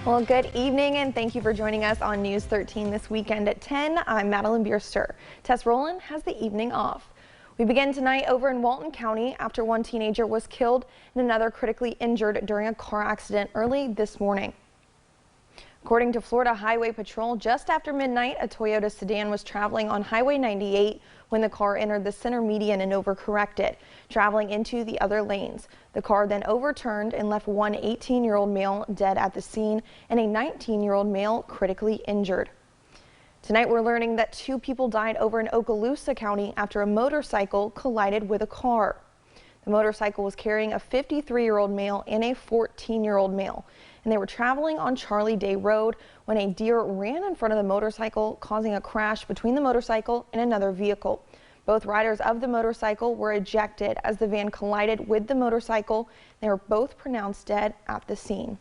Well, good evening and thank you for joining us on News 13 this weekend at 10. I'm Madeline Bierster. Tess Rowland has the evening off. We begin tonight over in Walton County after one teenager was killed and another critically injured during a car accident early this morning. According to Florida Highway Patrol, just after midnight, a Toyota sedan was traveling on Highway 98 when the car entered the center median and overcorrected, traveling into the other lanes. The car then overturned and left one 18-year-old male dead at the scene and a 19-year-old male critically injured. Tonight, we're learning that two people died over in Okaloosa County after a motorcycle collided with a car. The motorcycle was carrying a 53-year-old male and a 14-year-old male, and they were traveling on Charlie Day Road when a deer ran in front of the motorcycle, causing a crash between the motorcycle and another vehicle. Both riders of the motorcycle were ejected as the van collided with the motorcycle. They were both pronounced dead at the scene.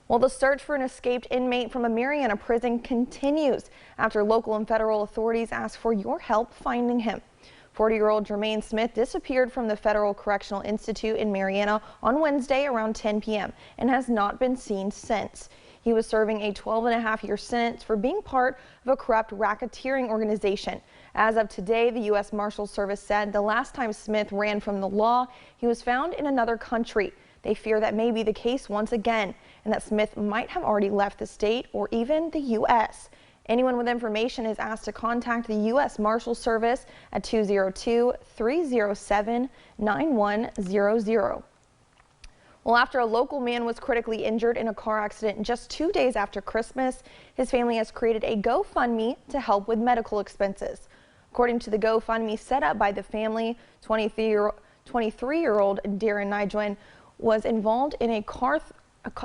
Well, the search for an escaped inmate from a Marietta prison continues after local and federal authorities asked for your help finding him. 40-year-old Jermaine Smith disappeared from the Federal Correctional Institute in Marietta on Wednesday around 10 p.m. and has not been seen since. He was serving a 12.5-year sentence for being part of a corrupt racketeering organization. As of today, the U.S. Marshals Service said the last time Smith ran from the law, he was found in another country. They fear that may be the case once again and that Smith might have already left the state or even the U.S. Anyone with information is asked to contact the U.S. Marshals Service at 202-307-9100. Well, after a local man was critically injured in a car accident just 2 days after Christmas, his family has created a GoFundMe to help with medical expenses. According to the GoFundMe set up by the family, 23-year-old Darren Nigel was involved in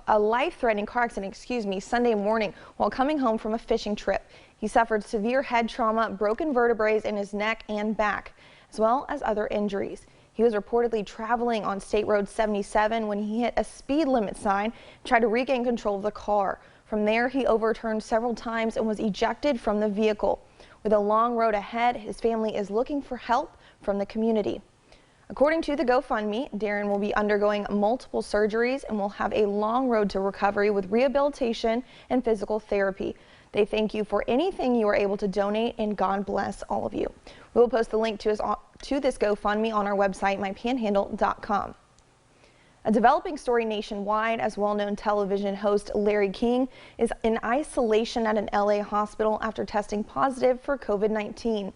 a life-threatening car accident, Sunday morning while coming home from a fishing trip. He suffered severe head trauma, broken vertebrae in his neck and back, as well as other injuries. He was reportedly traveling on State Road 77 when he hit a speed limit sign and tried to regain control of the car. From there, he overturned several times and was ejected from the vehicle. With a long road ahead, his family is looking for help from the community. According to the GoFundMe, Darren will be undergoing multiple surgeries and will have a long road to recovery with rehabilitation and physical therapy. They thank you for anything you are able to donate, and God bless all of you. We will post the link to this GoFundMe on our website, mypanhandle.com. A developing story nationwide as well-known television host Larry King is in isolation at an LA hospital after testing positive for COVID-19.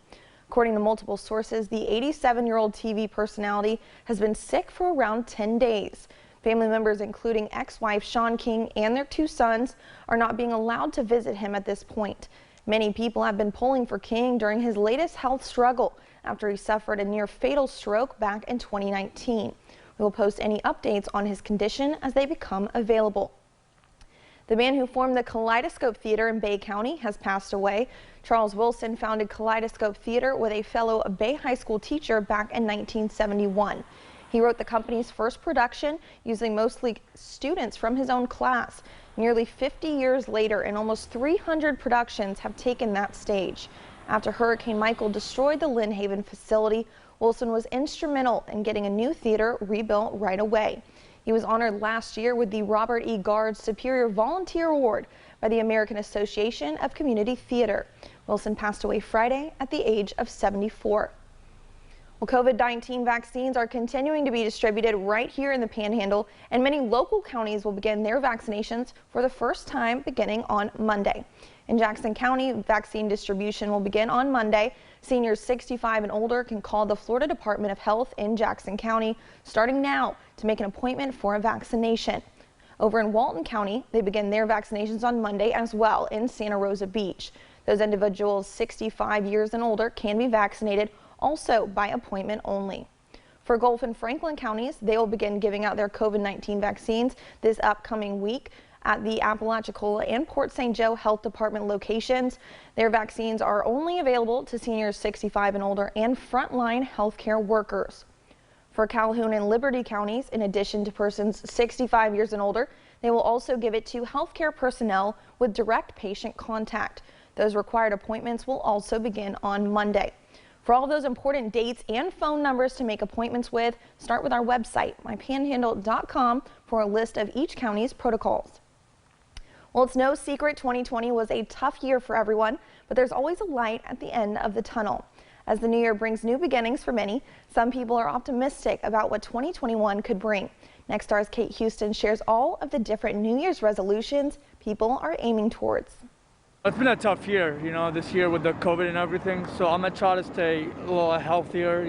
According to multiple sources, the 87-year-old TV personality has been sick for around 10 days. Family members, including ex-wife Shawn King and their two sons, are not being allowed to visit him at this point. Many people have been pulling for King during his latest health struggle after he suffered a near-fatal stroke back in 2019. We will post any updates on his condition as they become available. The man who formed the Kaleidoscope Theater in Bay County has passed away. Charles Wilson founded Kaleidoscope Theater with a fellow Bay High School teacher back in 1971. He wrote the company's first production using mostly students from his own class. Nearly 50 years later, and almost 300 productions have taken that stage. After Hurricane Michael destroyed the Lynn Haven facility, Wilson was instrumental in getting a new theater rebuilt right away. He was honored last year with the Robert E. Gard Superior Volunteer Award by the American Association of Community Theater. Wilson passed away Friday at the age of 74. Well, COVID-19 vaccines are continuing to be distributed right here in the Panhandle, and many local counties will begin their vaccinations for the first time beginning on Monday. In Jackson County, vaccine distribution will begin on Monday. Seniors 65 and older can call the Florida Department of Health in Jackson County starting now to make an appointment for a vaccination. Over in Walton County, they begin their vaccinations on Monday as well in Santa Rosa Beach. Those individuals 65 years and older can be vaccinated also by appointment only. For Gulf and Franklin counties, they will begin giving out their COVID-19 vaccines this upcoming week at the Apalachicola and Port St. Joe Health Department locations. Their vaccines are only available to seniors 65 and older and frontline healthcare workers. For Calhoun and Liberty counties, in addition to persons 65 years and older, they will also give it to healthcare personnel with direct patient contact. Those required appointments will also begin on Monday. For all those important dates and phone numbers to make appointments with, start with our website, mypanhandle.com, for a list of each county's protocols. Well, it's no secret 2020 was a tough year for everyone, but there's always a light at the end of the tunnel. As the new year brings new beginnings for many, some people are optimistic about what 2021 could bring. Next Star's Kate Houston shares all of the different New Year's resolutions people are aiming towards. It's been a tough year, this year with the COVID and everything. So I'm gonna try to stay a little healthier,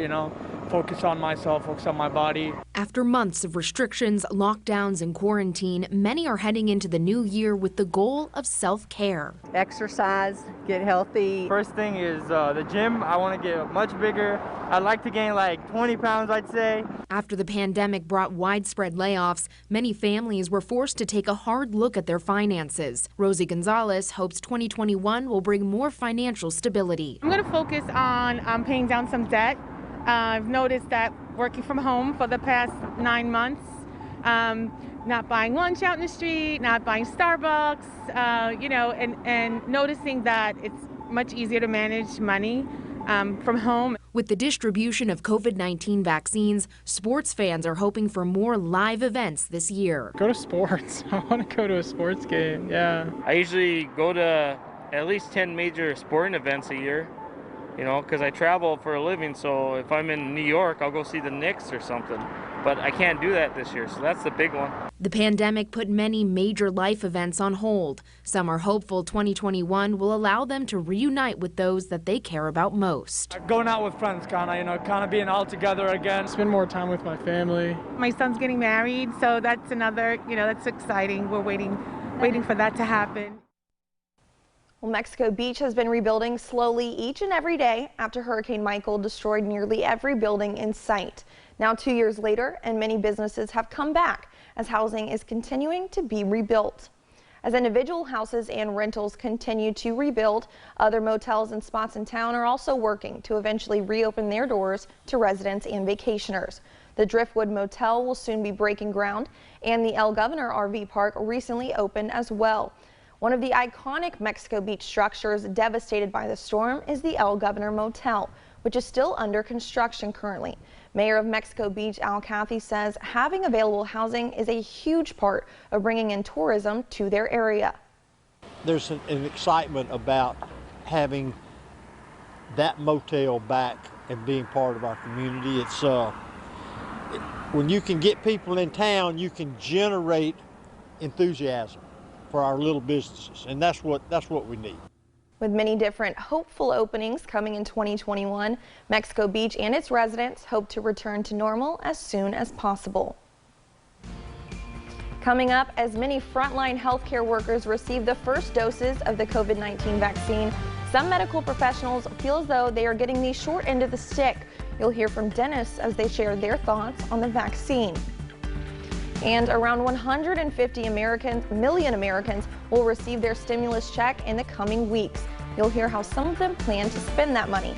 focus on myself, focus on my body. After months of restrictions, lockdowns, and quarantine, many are heading into the new year with the goal of self-care. Exercise, get healthy. First thing is the gym. I want to get much bigger. I'd like to gain like 20 pounds, I'd say. After the pandemic brought widespread layoffs, many families were forced to take a hard look at their finances. Rosie Gonzalez hopes 2021 will bring more financial stability. I'm going to focus on paying down some debt. I've noticed that working from home for the past 9 months, not buying lunch out in the street, not buying Starbucks, and noticing that it's much easier to manage money from home. With the distribution of COVID-19 vaccines, sports fans are hoping for more live events this year. Go to sports. I want to go to a sports game, yeah. I usually go to at least 10 major sporting events a year. Because I travel for a living, so if I'm in New York, I'll go see the Knicks or something. But I can't do that this year, so that's the big one. The pandemic put many major life events on hold. Some are hopeful 2021 will allow them to reunite with those that they care about most. Going out with friends, kind of being all together again. Spend more time with my family. My son's getting married, so that's another, that's exciting. We're waiting for that to happen. Well, Mexico Beach has been rebuilding slowly each and every day after Hurricane Michael destroyed nearly every building in sight. Now 2 years later, and many businesses have come back as housing is continuing to be rebuilt. As individual houses and rentals continue to rebuild, other motels and spots in town are also working to eventually reopen their doors to residents and vacationers. The Driftwood Motel will soon be breaking ground, and the El Governor RV Park recently opened as well. One of the iconic Mexico Beach structures devastated by the storm is the El Governor Motel, which is still under construction currently. Mayor of Mexico Beach, Al Cathey, says having available housing is a huge part of bringing in tourism to their area. There's an excitement about having that motel back and being part of our community. It's when you can get people in town, you can generate enthusiasm for our little businesses, and that's what we need. With many different hopeful openings coming in 2021, Mexico Beach and its residents hope to return to normal as soon as possible. Coming up, as many frontline healthcare workers receive the first doses of the COVID-19 vaccine, some medical professionals feel as though they are getting the short end of the stick. You'll hear from dentists as they share their thoughts on the vaccine. And around 150 million Americans will receive their stimulus check in the coming weeks. You'll hear how some of them plan to spend that money.